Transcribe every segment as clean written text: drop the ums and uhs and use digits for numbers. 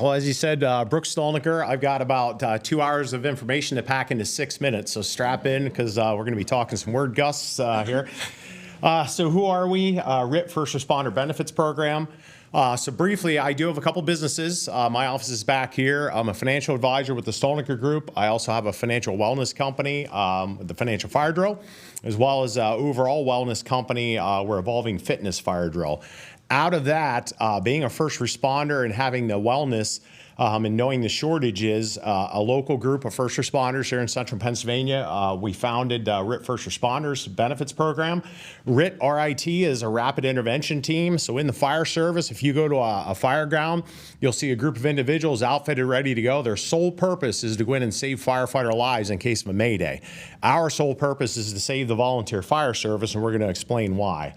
Well, as you said, Brooks Stolniker, I've got about 2 hours of information to pack into 6 minutes, so strap in because we're going to be talking some word gusts here. So who are we? RIT, First Responder Benefits Program. So briefly, I do have a couple businesses. My office is back here. I'm a financial advisor with the Stolniker Group. I also have a financial wellness company, the Financial Fire Drill, as well as overall wellness company. We're Evolving Fitness Fire Drill. Out of that, being a first responder and having the wellness and knowing the shortages, a local group of first responders here in central Pennsylvania, we founded RIT First Responders Benefits Program. RIT is a rapid intervention team. So in the fire service, if you go to a fire ground, you'll see a group of individuals outfitted, ready to go. Their sole purpose is to go in and save firefighter lives in case of a mayday. Our sole purpose is to save the volunteer fire service, and we're going to explain why.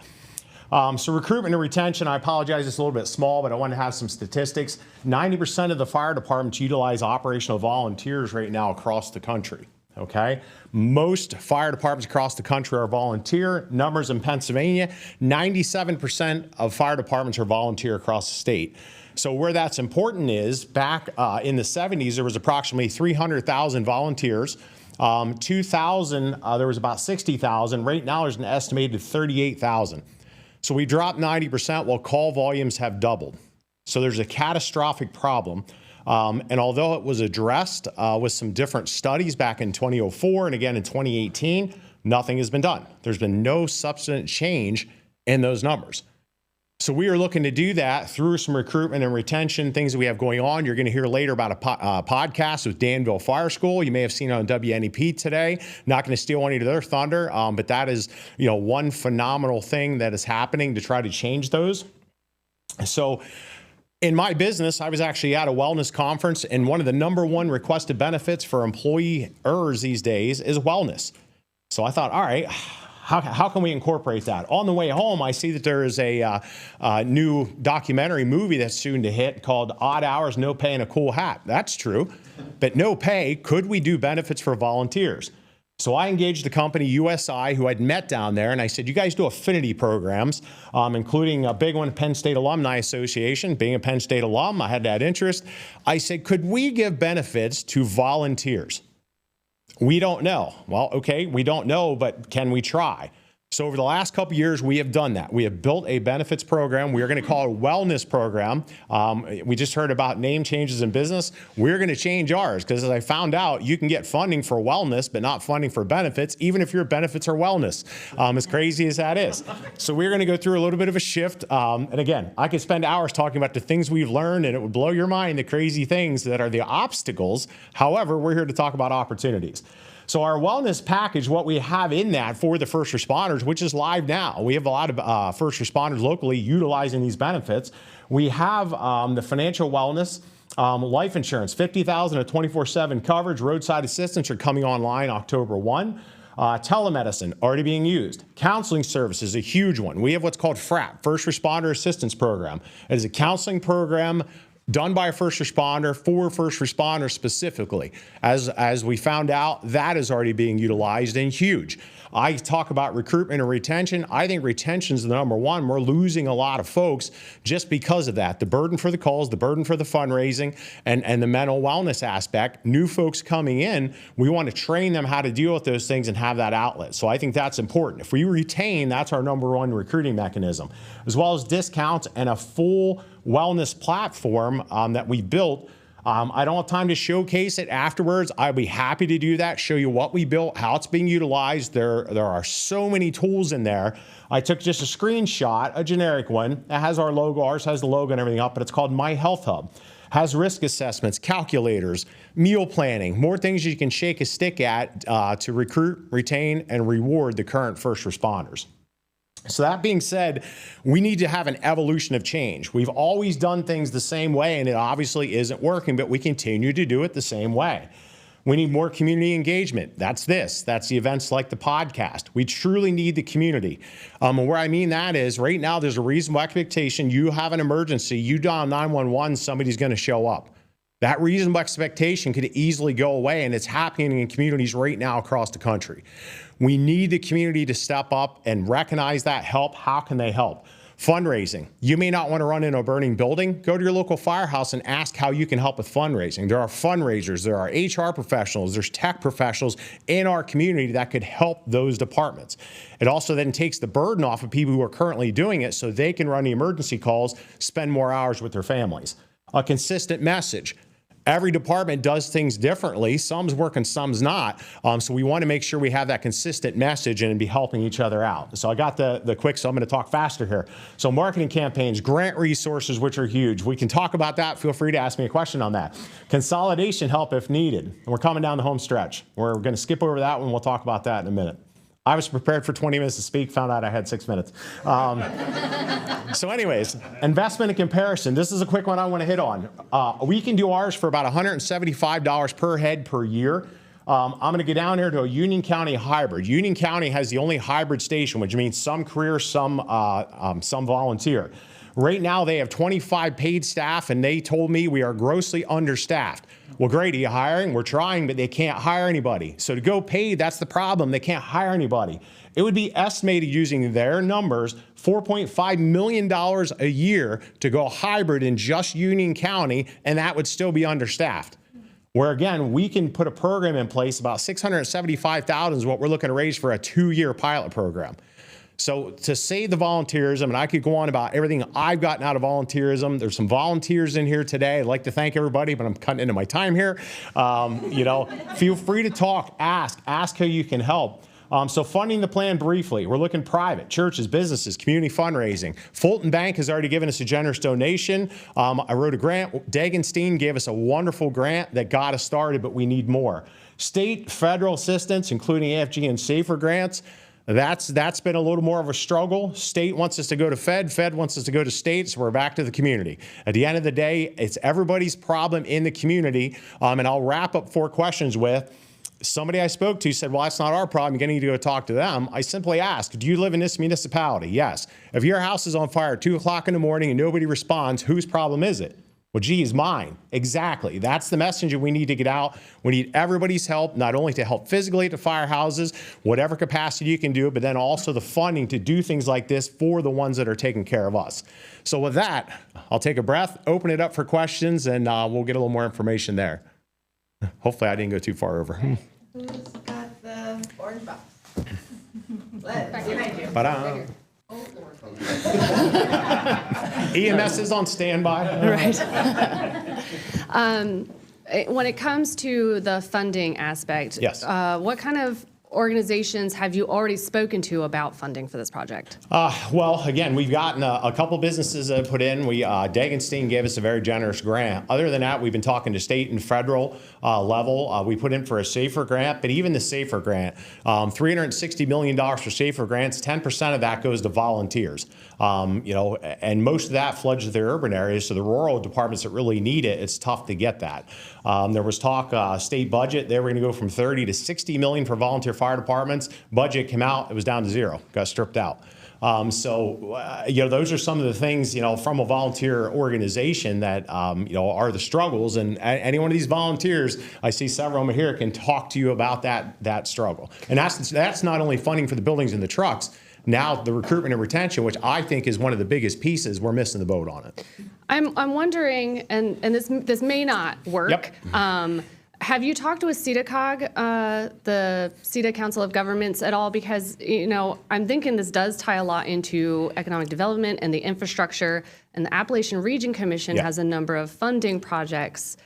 So recruitment and retention, I apologize, it's a little bit small, but I want to have some statistics. 90% of the fire departments utilize operational volunteers right now across the country, okay? Most fire departments across the country are volunteer. Numbers in Pennsylvania, 97% of fire departments are volunteer across the state. So where that's important is back in the 70s, there was approximately 300,000 volunteers. 2000, there was about 60,000. Right now, there's an estimated 38,000. So we dropped 90% while call volumes have doubled. So there's a catastrophic problem. And although it was addressed with some different studies back in 2004 and again in 2018, nothing has been done. There's been no substantive change in those numbers. So we are looking to do that through some recruitment and retention, things that we have going on. You're going to hear later about a podcast with Danville Fire School. You may have seen it on WNEP today. Not going to steal any of their thunder, but that is, one phenomenal thing that is happening to try to change those. So in my business, I was actually at a wellness conference, and one of the #1 requested benefits for employers these days is wellness. So I thought, all right, how can we incorporate that? On the way home, I see that there is a new documentary movie that's soon to hit called Odd Hours, No Pay, and a Cool Hat. That's true, but no pay. Could we do benefits for volunteers? So I engaged the company USI, who I'd met down there, and I said, you guys do affinity programs, including a big one, Penn State Alumni Association. Being a Penn State alum, I had that interest. I said, could we give benefits to volunteers? We don't know. Well, okay, we don't know, but can we try? So over the last couple of years, we have done that. We have built a benefits program. We are going to call it a wellness program. We just heard about name changes in business. We're going to change ours because, as I found out, you can get funding for wellness, but not funding for benefits, even if your benefits are wellness, as crazy as that is. So we're going to go through a little bit of a shift. And again, I could spend hours talking about the things we've learned, and it would blow your mind, the crazy things that are the obstacles. However, we're here to talk about opportunities. So our wellness package, what we have in that for the first responders, which is live now, we have a lot of first responders locally utilizing these benefits. We have the financial wellness, life insurance, $50,000 of 24/7 coverage, roadside assistance are coming online October 1. Telemedicine already being used. Counseling services, a huge one. We have what's called FRAP, First Responder Assistance Program. It is a counseling program done by a first responder for first responders specifically. As we found out, that is already being utilized and huge. I talk about recruitment and retention. I think retention is the #1. We're losing a lot of folks just because of that. The burden for the calls, the burden for the fundraising, and the mental wellness aspect. New folks coming in, we want to train them how to deal with those things and have that outlet. So I think that's important. If we retain, that's our #1 recruiting mechanism, as well as discounts and a full wellness platform that we built. I don't have time to showcase it afterwards. I'd be happy to do that, show you what we built, how it's being utilized. There are so many tools in there. I took just a screenshot, a generic one. It has our logo, ours has the logo and everything up, but it's called My Health Hub. Has risk assessments, calculators, meal planning, more things you can shake a stick at to recruit, retain, and reward the current first responders. So that being said, we need to have an evolution of change. We've always done things the same way, and it obviously isn't working, but we continue to do it the same way. We need more community engagement. That's the events like the podcast. We truly need the community. And where I mean that is right now there's a reasonable expectation. You have an emergency, you dial 911, somebody's going to show up. That reasonable expectation could easily go away, and it's happening in communities right now across the country. We need the community to step up and recognize that help. How can they help? Fundraising. You may not want to run into a burning building. Go to your local firehouse and ask how you can help with fundraising. There are fundraisers, there are HR professionals, there's tech professionals in our community that could help those departments. It also then takes the burden off of people who are currently doing it so they can run the emergency calls, spend more hours with their families. A consistent message. Every department does things differently. Some's working, some's not. So we want to make sure we have that consistent message and be helping each other out. So I got the quick, so I'm going to talk faster here. So marketing campaigns, grant resources, which are huge. We can talk about that. Feel free to ask me a question on that. Consolidation help if needed. And we're coming down the home stretch. We're going to skip over that one. We'll talk about that in a minute. I was prepared for 20 minutes to speak, found out I had 6 minutes. So anyways, investment and comparison. This is a quick one I want to hit on. We can do ours for about $175 per head per year. I'm going to get down here to a Union County hybrid. Union County has the only hybrid station, which means some career, some volunteer. Right now, they have 25 paid staff, and they told me we are grossly understaffed. Well, great, are you hiring? We're trying, but they can't hire anybody. So to go paid, that's the problem. They can't hire anybody. It would be estimated using their numbers, $4.5 million a year to go hybrid in just Union County, and that would still be understaffed. Where again, we can put a program in place, about $675,000 is what we're looking to raise for a 2-year pilot program. So to save the volunteerism, and I could go on about everything I've gotten out of volunteerism. There's some volunteers in here today. I'd like to thank everybody, but I'm cutting into my time here. Feel free to talk, ask how you can help. So funding the plan briefly, we're looking private, churches, businesses, community fundraising. Fulton Bank has already given us a generous donation. I wrote a grant. Dagenstein gave us a wonderful grant that got us started, but we need more. State, federal assistance, including AFG and SAFER grants. That's been a little more of a struggle. State wants us to go to Fed wants us to go to state, so we're back to the community. At the end of the day, it's everybody's problem in the community. And I'll wrap up 4 questions with, somebody I spoke to said, well, that's not our problem. You're going to need to go talk to them. I simply asked, do you live in this municipality? Yes. If your house is on fire at 2 o'clock in the morning and nobody responds, whose problem is it? Well, geez, mine. Exactly. That's the message we need to get out. We need everybody's help, not only to help physically at the firehouses, whatever capacity you can do, but then also the funding to do things like this for the ones that are taking care of us. So with that, I'll take a breath, open it up for questions, and we'll get a little more information there. Hopefully I didn't go too far over. Who's got the orange box? Behind you. Ta-da. EMS is on standby. Right. When it comes to the funding aspect, yes. What kind of organizations have you already spoken to about funding for this project? Well, again, we've gotten a couple businesses that put in. Dagenstein gave us a very generous grant. Other than that, we've been talking to state and federal level. We put in for a SAFER grant, but even the SAFER grant, $360 million for SAFER grants, 10% of that goes to volunteers. And most of that floods to the urban areas, so the rural departments that really need it, it's tough to get that. There was talk, state budget, they were going to go from 30 to 60 million for volunteer fire departments. Budget came out, it was down to 0, got stripped out. Those are some of the things, from a volunteer organization that, are the struggles. And any one of these volunteers, I see several of them here, can talk to you about that struggle. And that's not only funding for the buildings and the trucks, now the recruitment and retention, which I think is one of the biggest pieces, we're missing the boat on it. I'm wondering, and this may not work. Yep. Have you talked with CEDACOG, the CEDA Council of Governments at all? Because, I'm thinking this does tie a lot into economic development and the infrastructure, and the Appalachian Region Commission has a number of funding projects.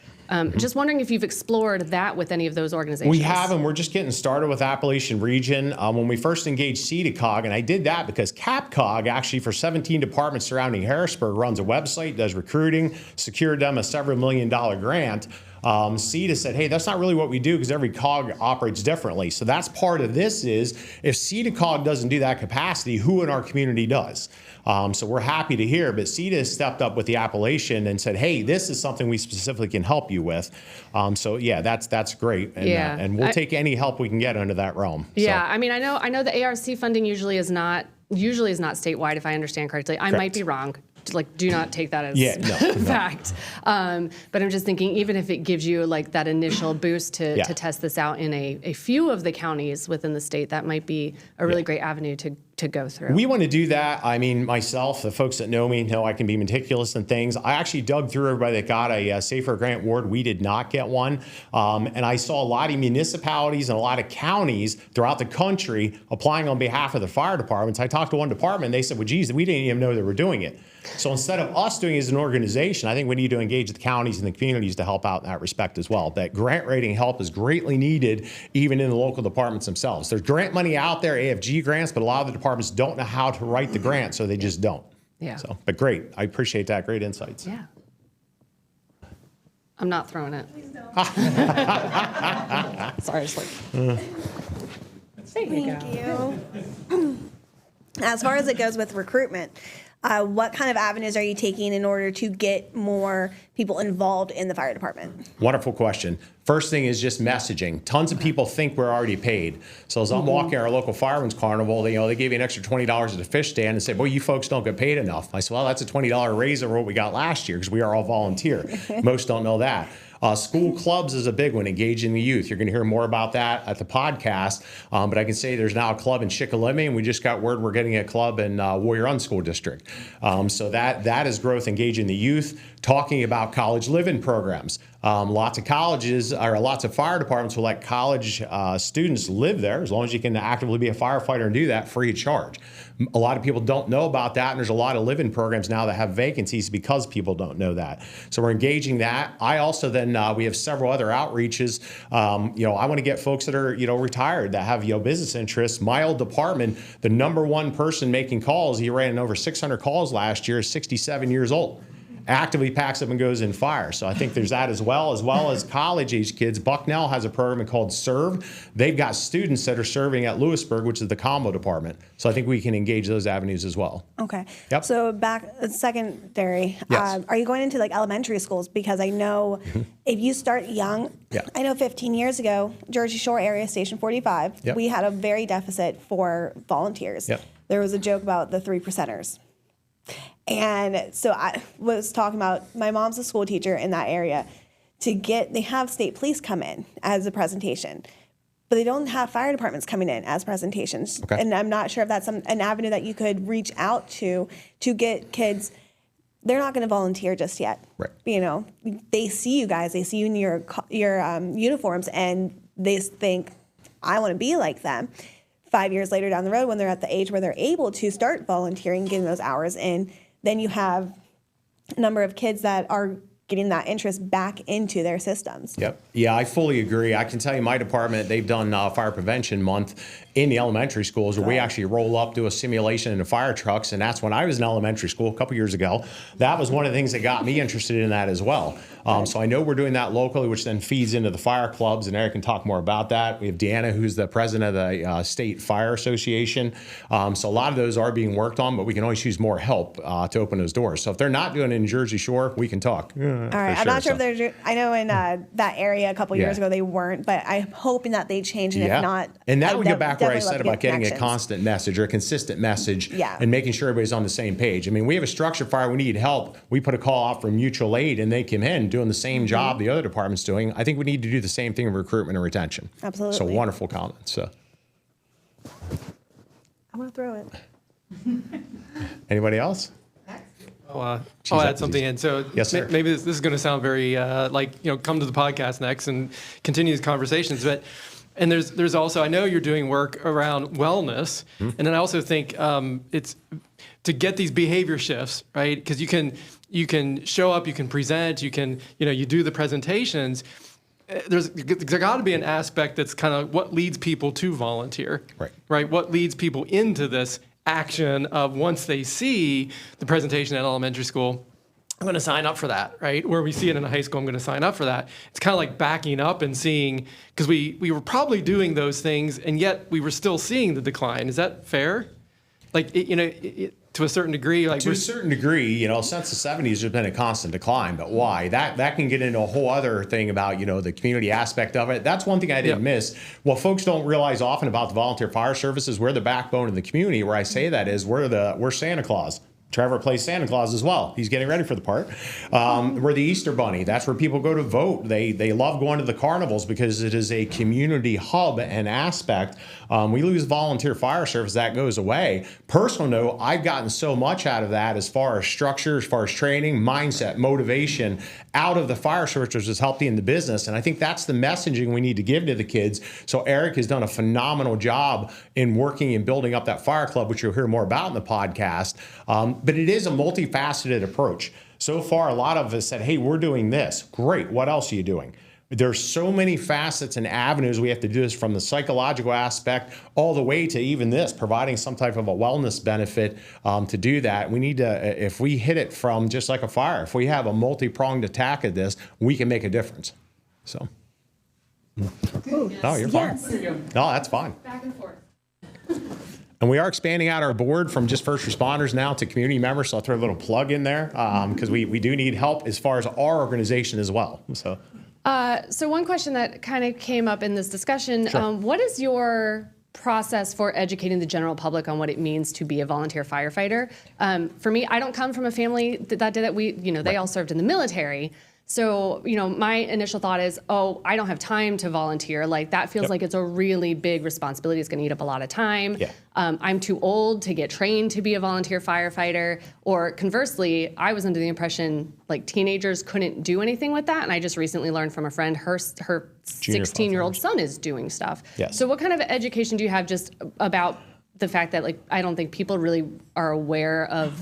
Just wondering if you've explored that with any of those organizations. We have, and we're just getting started with Appalachian Region. When we first engaged CEDACOG, and I did that because CAPCOG, actually for 17 departments surrounding Harrisburg, runs a website, does recruiting, secured them a several $1 million grant. CEDA said, hey, that's not really what we do because every COG operates differently. So that's part of this is if CEDACOG doesn't do that capacity, who in our community does? So we're happy to hear, but CEDA has stepped up with the Appalachian and said, hey, this is something we specifically can help you with. That's great. And, and we'll take any help we can get under that realm. Yeah, so. I know the ARC funding usually is not statewide, if I understand correctly. I might be wrong. like, do not take that as No. fact. But I'm just thinking, even if it gives you like that initial boost to test this out in a few of the counties within the state, that might be a really great avenue to go through. We want to do that. I mean, myself, the folks that know me know I can be meticulous in things. I actually dug through everybody that got a Safer Grant award. We did not get one. And I saw a lot of municipalities and a lot of counties throughout the country applying on behalf of the fire departments. I talked to one department, they said, well, geez, we didn't even know they were doing it. So instead of us doing it as an organization, I think we need to engage the counties and the communities to help out in that respect as well. That grant rating help is greatly needed, even in the local departments themselves. There's grant money out there, AFG grants, but a lot of the departments don't know how to write the grant, so they just don't. Yeah. So, but great. I appreciate that. Great insights. Yeah. I'm not throwing it. Sorry, I just like. Thank you. As far as it goes with recruitment, what kind of avenues are you taking in order to get more people involved in the fire department? Wonderful question. First thing is just messaging. Tons of people think we're already paid. So as I'm walking our local fireman's carnival, they gave you an extra $20 at the fish stand and said, well, you folks don't get paid enough. I said, well, that's a $20 raise over what we got last year because we are all volunteer. Most don't know that. School clubs is a big one, engaging the youth. You're going to hear more about that at the podcast. But I can say there's now a club in Shikellamy, and we just got word we're getting a club in Warrior Run School District. So that is growth, engaging the youth, talking about college living programs. Lots of colleges or lots of fire departments will let college students live there as long as you can actively be a firefighter and do that free of charge. A lot of people don't know about that, and there's a lot of living programs now that have vacancies because people don't know that. So we're engaging that. I also then, we have several other outreaches. I want to get folks that are, retired that have, business interests. My old department, the number one person making calls, he ran over 600 calls last year, is 67 years old. Actively packs up and goes in fire. So I think there's that as well as college-age kids. Bucknell has a program called Serve. They've got students that are serving at Lewisburg, which is the combo department. So I think we can engage those avenues as well. Okay. Yep. So back secondary, Yes. are you going into like elementary schools? Because I know if you start young, Yeah. I know 15 years ago, Jersey Shore area, Station 45, Yep. we had a very deficit for volunteers. Yep. There was a joke about the 3%ers. And so I was talking about, my mom's a school teacher in that area. They have state police come in as a presentation, but they don't have fire departments coming in as presentations. Okay. And I'm not sure if that's an avenue that you could reach out to get kids. They're not going to volunteer just yet. Right. They see you guys, they see you in your uniforms, and they think, I want to be like them. 5 years later down the road, when they're at the age where they're able to start volunteering, getting those hours in, then you have a number of kids that are getting that interest back into their systems. Yep. Yeah, I fully agree. I can tell you my department, they've done Fire Prevention Month in the elementary schools where we actually roll up, do a simulation in the fire trucks. And that's when I was in elementary school a couple years ago. That was one of the things that got me interested in that as well. So I know we're doing that locally, which then feeds into the fire clubs. And Eric can talk more about that. We have Deanna, who's the president of the State Fire Association. So a lot of those are being worked on, but we can always use more help to open those doors. So if they're not doing it in Jersey Shore, we can talk. All right. I'm not sure if there's, I know in that area a couple years ago they weren't, but I'm hoping that they change. And if not, and that would get back where I said about getting a connections. constant message or a consistent message Yeah. and making sure everybody's on the same page. I mean, we have a structure fire, we need help. We put a call out for mutual aid and they come in doing the same job the other department's doing. I think we need to do the same thing in recruitment and retention. Absolutely. So wonderful comments. So I want to throw it. anybody else? I'll Geez, add something in. So Yes, sir. maybe this is going to sound very come to the podcast next and continue these conversations. And there's also, I know you're doing work around wellness, and then I also think it's to get these behavior shifts, right? Because you can show up, you can present, you can you do the presentations. There's got to be an aspect that's kind of what leads people to volunteer, right? What leads people into this action of once they see the presentation at elementary school, I'm going to sign up for that, right? Where we see it in a high school, I'm going to sign up for that. It's kind of like backing up and seeing, because we were probably doing those things, and yet we were still seeing the decline. Is that fair? Like, to a certain degree, like to a certain degree, since the 70s, there's been a constant decline. But why? That can get into a whole other thing about, the community aspect of it. That's one thing I didn't miss. What folks don't realize often about the volunteer fire services, we're the backbone of the community. Where I say that is we're Santa Claus. Trevor plays Santa Claus as well. He's getting ready for the part. We're the Easter Bunny. That's where people go to vote. They love going to the carnivals because it is a community hub and aspect. We lose volunteer fire service, that goes away. Personal note, I've gotten so much out of that as far as structure, as far as training, mindset, motivation out of the fire service, which has helped in the business. And I think that's the messaging we need to give to the kids. So Eric has done a phenomenal job in working and building up that fire club, which you'll hear more about in the podcast. But it is a multifaceted approach. So far, a lot of us said, hey, we're doing this. Great. What else are you doing? There's so many facets and avenues we have to do this, from the psychological aspect all the way to even this, providing some type of a wellness benefit to do that. We need to, if we hit it from just like a fire, if we have a multi-pronged attack at this, we can make a difference. So. No, you're fine. Yes. No, that's fine. Back and forth. And we are expanding out our board from just first responders now to community members. So I'll throw a little plug in there because we do need help as far as our organization as well. So one question that kind of came up in this discussion, Sure. What is your process for educating the general public on what it means to be a volunteer firefighter? For me, I don't come from a family that did it. They all served in the military. So, my initial thought is, oh, I don't have time to volunteer. Like, that feels like it's a really big responsibility. It's going to eat up a lot of time. Yeah. I'm too old to get trained to be a volunteer firefighter. Or conversely, I was under the impression like teenagers couldn't do anything with that. And I just recently learned from a friend, her 16-year-old son is doing stuff. Yes. So what kind of education do you have just about the fact that I don't think people really are aware of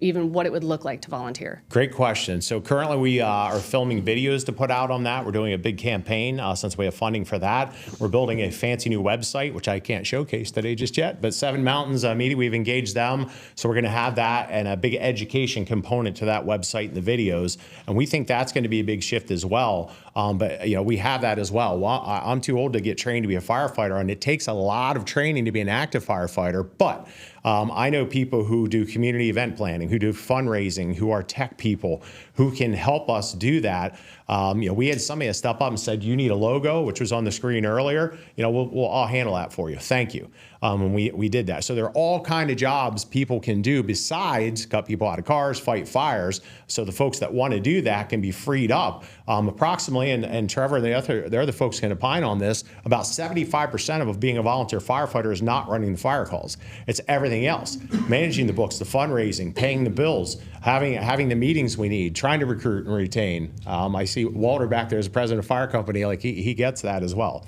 even what it would look like to volunteer? Great question. So currently we are filming videos to put out on that. We're doing a big campaign since we have funding for that. We're building a fancy new website, which I can't showcase today just yet, but Seven Mountains Media, we've engaged them. So we're going to have that and a big education component to that website and the videos. And we think that's going to be a big shift as well. But we have that as well. I'm too old to get trained to be a firefighter, and it takes a lot of training to be an active firefighter. But I know people who do community event planning, who do fundraising, who are tech people, who can help us do that. We had somebody step up and said, "You need a logo," which was on the screen earlier. I'll handle that for you. Thank you. And we did that. So there are all kind of jobs people can do besides cut people out of cars, fight fires. So the folks that want to do that can be freed up. Approximately, and Trevor and the other folks can opine on this, about 75% of being a volunteer firefighter is not running the fire calls. It's everything else. Managing the books, the fundraising, paying the bills, having the meetings we need, trying to recruit and retain. I see Walter back there as the president of fire company, like he gets that as well.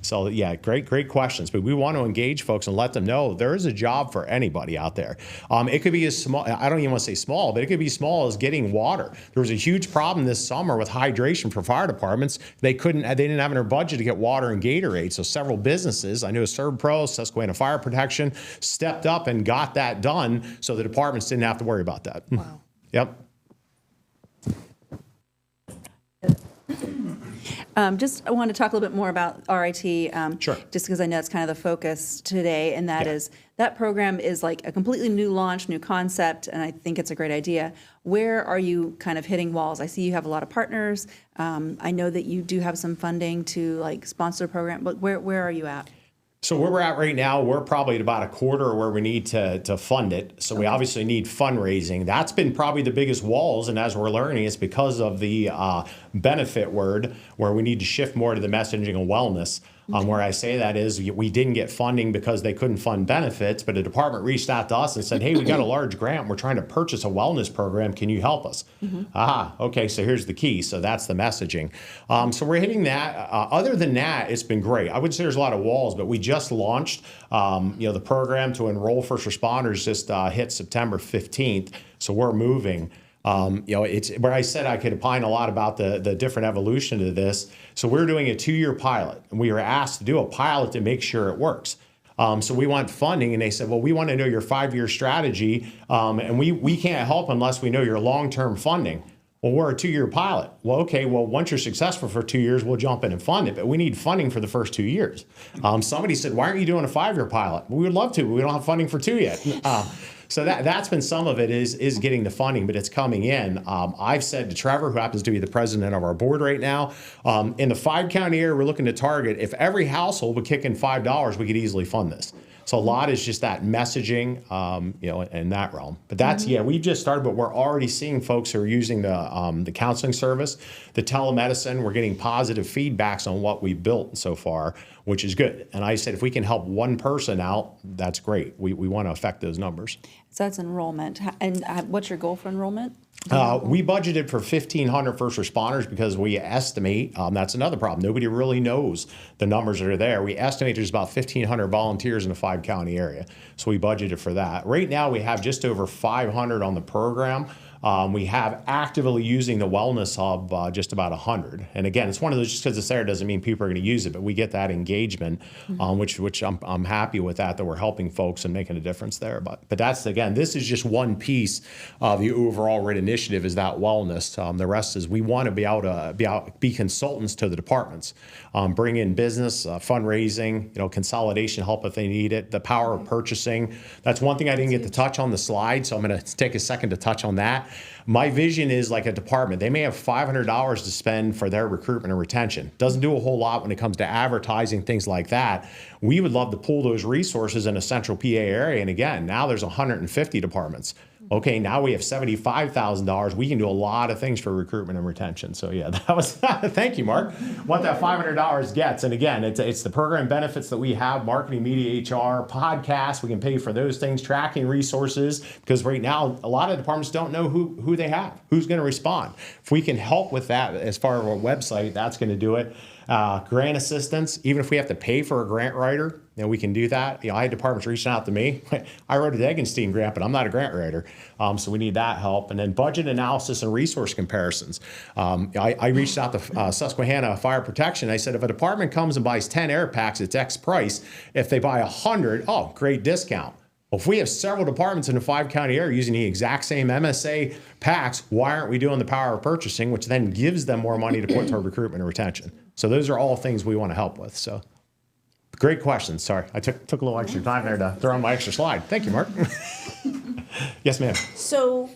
So yeah, great questions. But we want to engage folks and let them know there is a job for anybody out there. It could be as small, I don't even want to say small, but it could be small as getting water. There was a huge problem this summer with hydration for fire departments. They didn't have in their budget to get water and Gatorade. So several businesses, I know ServPro, Susquehanna Fire Protection, stepped up and got that done so the departments didn't have to worry about that. Wow. Yep. I want to talk a little bit more about RIT, Sure. just because I know it's kind of the focus today, and that Yeah. is that program is like a completely new launch, new concept, and I think it's a great idea. Where are you kind of hitting walls? I see you have a lot of partners. I know that you do have some funding to sponsor a program, but where are you at? So where we're at right now, we're probably at about a quarter where we need to fund it. So we obviously need fundraising. That's been probably the biggest walls. And as we're learning, it's because of the benefit word, where we need to shift more to the messaging of wellness. Where I say that is we didn't get funding because they couldn't fund benefits, but the department reached out to us and said, "Hey, we got a large grant. We're trying to purchase a wellness program. Can you help us?" Okay, so here's the key. So that's the messaging. So we're hitting that. Other than that, it's been great. I would say there's a lot of walls, but we just launched the program to enroll first responders just hit September 15th. So we're moving. It's where I said I could opine a lot about the different evolution of this. So we're doing a 2-year pilot, and we were asked to do a pilot to make sure it works. So we want funding, and they said, well, we want to know your 5-year strategy, and we can't help unless we know your long-term funding. Well, we're a 2-year pilot. Well, okay, once you're successful for 2 years, we'll jump in and fund it, but we need funding for the first 2 years. Somebody said, why aren't you doing a 5-year pilot? We would love to, but we don't have funding for 2 yet. So that's been some of it is getting the funding, but it's coming in. I've said to Trevor, who happens to be the president of our board right now, in the 5-county area we're looking to target, if every household would kick in $5, we could easily fund this. So a lot is just that messaging, in that realm. But that's, we've just started, but we're already seeing folks who are using the counseling service, the telemedicine. We're getting positive feedbacks on what we've built so far, which is good. And I said, if we can help one person out, that's great. We want to affect those numbers. So that's enrollment. And what's your goal for enrollment? We budgeted for 1,500 first responders because we estimate, that's another problem. Nobody really knows the numbers that are there. We estimate there's about 1,500 volunteers in the 5-county area. So we budgeted for that. Right now we have just over 500 on the program. We have actively using the Wellness Hub just about 100. And again, it's one of those, just because it's there doesn't mean people are going to use it, but we get that engagement, which I'm happy with that we're helping folks and making a difference there. But that's, again, this is just one piece of the overall RIT initiative is that wellness. The rest is we want to be able to be consultants to the departments, bring in business, fundraising, consolidation help if they need it, the power of purchasing. That's one thing I didn't get to touch on the slide, so I'm going to take a second to touch on that. My vision is like a department. They may have $500 to spend for their recruitment and retention. Doesn't do a whole lot when it comes to advertising, things like that. We would love to pool those resources in a central PA area. And again, now there's 150 departments. Okay, now we have $75,000. We can do a lot of things for recruitment and retention. So yeah, that was, thank you, Mark. What that $500 gets. And again, it's the program benefits that we have, marketing, media, HR, podcasts. We can pay for those things, tracking resources, because right now, a lot of departments don't know who they have, who's going to respond. If we can help with that as far as our website, that's going to do it. Grant assistance, even if we have to pay for a grant writer, we can do that. I had departments reaching out to me. I wrote a Degenstein grant, but I'm not a grant writer. So we need that help. And then budget analysis and resource comparisons. I reached out to Susquehanna Fire Protection. I said, if a department comes and buys 10 air packs, it's X price. If they buy 100, great discount. Well, if we have several departments in the 5-county area using the exact same MSA packs, why aren't we doing the power of purchasing, which then gives them more money to put toward recruitment and retention? So those are all things we want to help with. So great questions. Sorry, I took a little extra time there to throw on my extra slide. Thank you, Mark. Yes, ma'am. So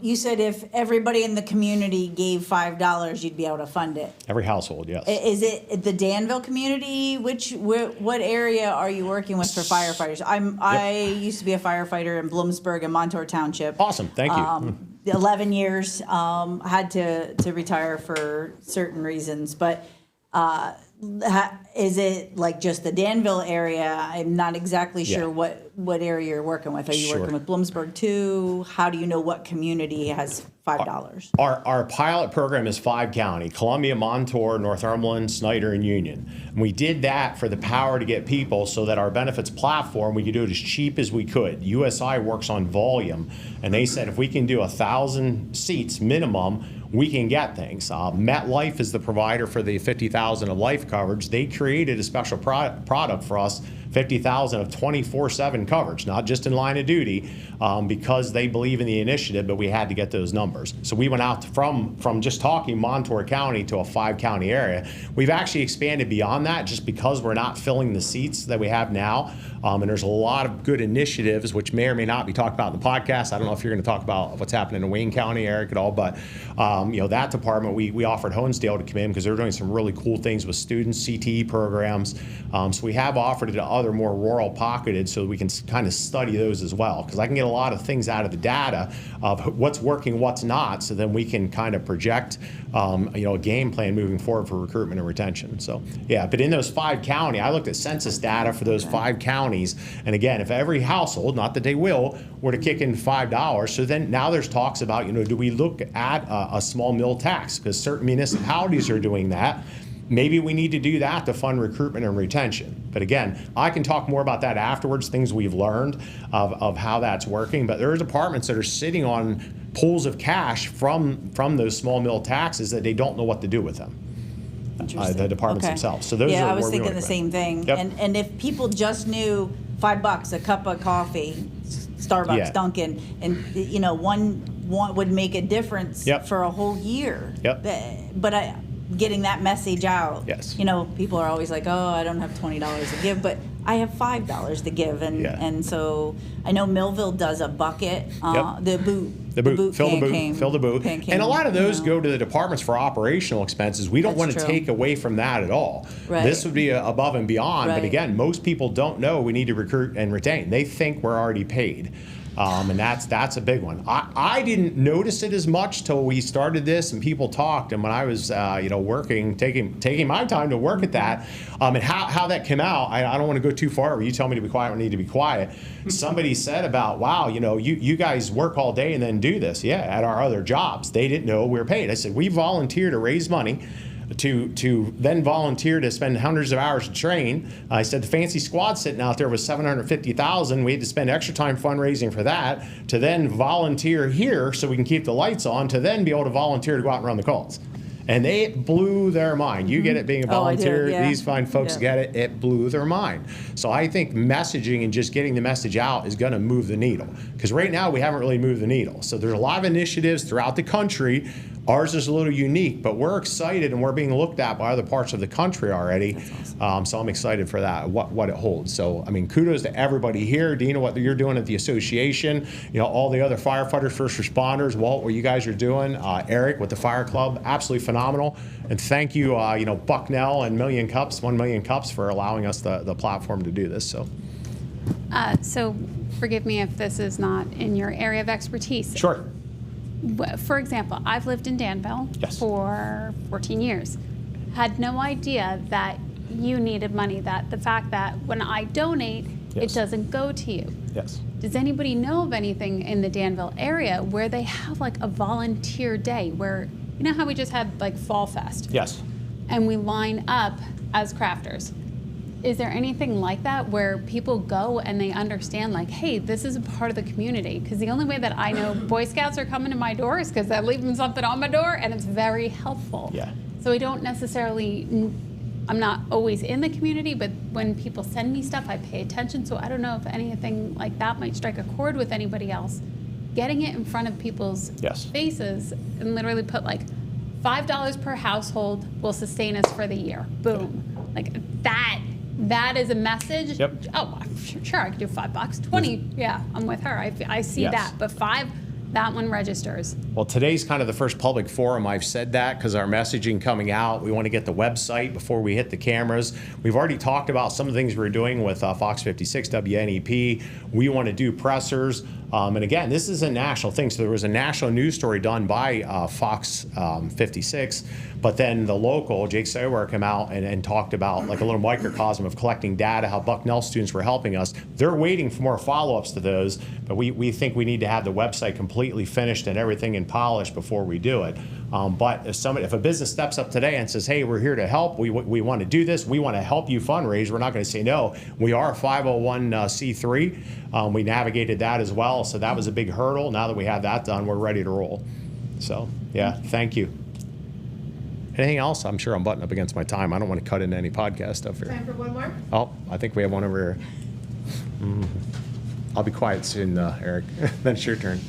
you said if everybody in the community gave $5, you'd be able to fund it. Every household, yes. Is it the Danville community? What area are you working with for firefighters? I used to be a firefighter in Bloomsburg and Montour Township. Awesome, thank you. 11 years, had to retire for certain reasons, but is it like just the Danville area? I'm not exactly sure what area you're working with. Are you working with Bloomsburg too? How do you know what community has $5? Our pilot program is 5-county: Columbia, Montour, Northumberland, Snyder, and Union. And we did that for the power to get people so that our benefits platform, we could do it as cheap as we could. USI works on volume, and they said if we can do 1,000 seats minimum, we can get things. MetLife is the provider for the 50,000 of life coverage. They created a special product for us, 50,000 of 24/7 coverage, not just in line of duty, because they believe in the initiative, but we had to get those numbers. So we went out from just talking Montour County to a 5-county area. We've actually expanded beyond that just because we're not filling the seats that we have now. And there's a lot of good initiatives, which may or may not be talked about in the podcast. I don't know if you're going to talk about what's happening in Wayne County, Eric, at all, but that department, we offered Honesdale to come in because they're doing some really cool things with students, CTE programs. So we have offered it to other more rural pocketed so we can kind of study those as well, because I can get a lot of things out of the data of what's working, what's not, so then we can kind of project a game plan moving forward for recruitment and retention. So but in those 5-county, I looked at census data for those 5 counties, and again, if every household, not that they will, were to kick in $5, so then now there's talks about, do we look at a small mill tax, because certain municipalities are doing that. Maybe we need to do that to fund recruitment and retention. But again, I can talk more about that afterwards, things we've learned of how that's working. But there are departments that are sitting on pools of cash from those small mill taxes that they don't know what to do with them. The departments themselves. So those are I was thinking the same thing. Yep. And if people just knew $5 a cup of coffee, Starbucks, Dunkin', and one would make a difference for a whole year. But getting that message out. Yes. People are always like, oh, I don't have $20 to give, but I have $5 to give. And so I know Millville does a bucket, the boot The boot. Fill the can boot. came- Fill the boot. can And a lot of came, those you know. go to the departments for operational expenses. We don't That's want to true. take away from that at all. Right. This would be above and beyond. But Right. again, most people don't know we need to recruit and retain. They think we're already paid. And that's a big one. I didn't notice it as much till we started this and people talked. And when I was, working, taking my time to work at that, and how that came out, I don't want to go too far. Where you tell me to be quiet, I need to be quiet. Somebody said about, wow, you guys work all day and then do this. Yeah, at our other jobs, they didn't know we were paid. I said we volunteer to raise money. To then volunteer to spend hundreds of hours to train. I said the fancy squad sitting out there was $750,000. We had to spend extra time fundraising for that. To then volunteer here so we can keep the lights on. To then be able to volunteer to go out and run the calls. And it blew their mind. You get it being a Oh, I do, volunteer. yeah. These fine folks Yeah. get it. It blew their mind. So I think messaging and just getting the message out is going to move the needle. Because right now we haven't really moved the needle. So there's a lot of initiatives throughout the country. Ours is a little unique, but we're excited and we're being looked at by other parts of the country already. So I'm excited for that, what it holds. So, I mean, kudos to everybody here. Dina, what you're doing at the association, all the other firefighters, first responders, Walt, what you guys are doing, Eric with the Fire Club, absolutely phenomenal. And thank you, Bucknell and 1 Million Cups for allowing us the platform to do this. So forgive me if this is not in your area of expertise. Sure. For example, I've lived in Danville Yes. for 14 years. Had no idea that you needed money, that the fact that when I donate, Yes. it doesn't go to you. Yes. Does anybody know of anything in the Danville area where they have like a volunteer day where, you know how we just had like Fall Fest? Yes. And we line up as crafters. Is there anything like that where people go and they understand like, hey, this is a part of the community? Because the only way that I know Boy Scouts are coming to my door is because I leave them something on my door and it's very helpful. Yeah. So I don't necessarily, I'm not always in the community, but when people send me stuff, I pay attention. So I don't know if anything like that might strike a chord with anybody else. Getting it in front of people's Yes. faces and literally put like $5 per household will sustain us for the year. Boom. Like that is a message. Yep. Oh, I'm sure I could do $5. 20, yeah, I'm with her. I see Yes. that. But 5, that one registers. Well, today's kind of the first public forum I've said that because our messaging coming out, we want to get the website before we hit the cameras. We've already talked about some of the things we're doing with Fox 56, WNEP. We want to do pressers. And again, this is a national thing. So there was a national news story done by Fox 56, but then the local, Jake Sayware, came out and talked about like a little microcosm of collecting data, how Bucknell students were helping us. They're waiting for more follow-ups to those, but we think we need to have the website completely finished and everything in polish before we do it. But if a business steps up today and says, hey, we're here to help, we want to do this, we want to help you fundraise, we're not going to say no. We are a 501c3. We navigated that as well, so that was a big hurdle. Now that we have that done, we're ready to roll. So, yeah, thank you. Anything else? I'm sure I'm butting up against my time. I don't want to cut into any podcast stuff here. Time for one more? Oh, I think we have one over here. I'll be quiet soon, Eric. Then it's your turn.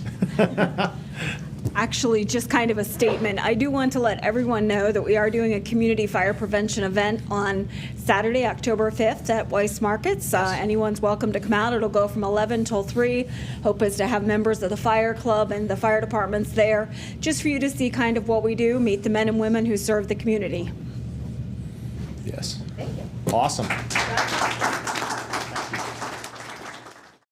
Actually, just kind of a statement. I do want to let everyone know that we are doing a community fire prevention event on Saturday, October 5th at Weiss Markets. Anyone's welcome to come out. It'll go from 11 till 3. Hope is to have members of the fire club and the fire departments there, just for you to see kind of what we do, meet the men and women who serve the community. Yes. Thank you. Awesome.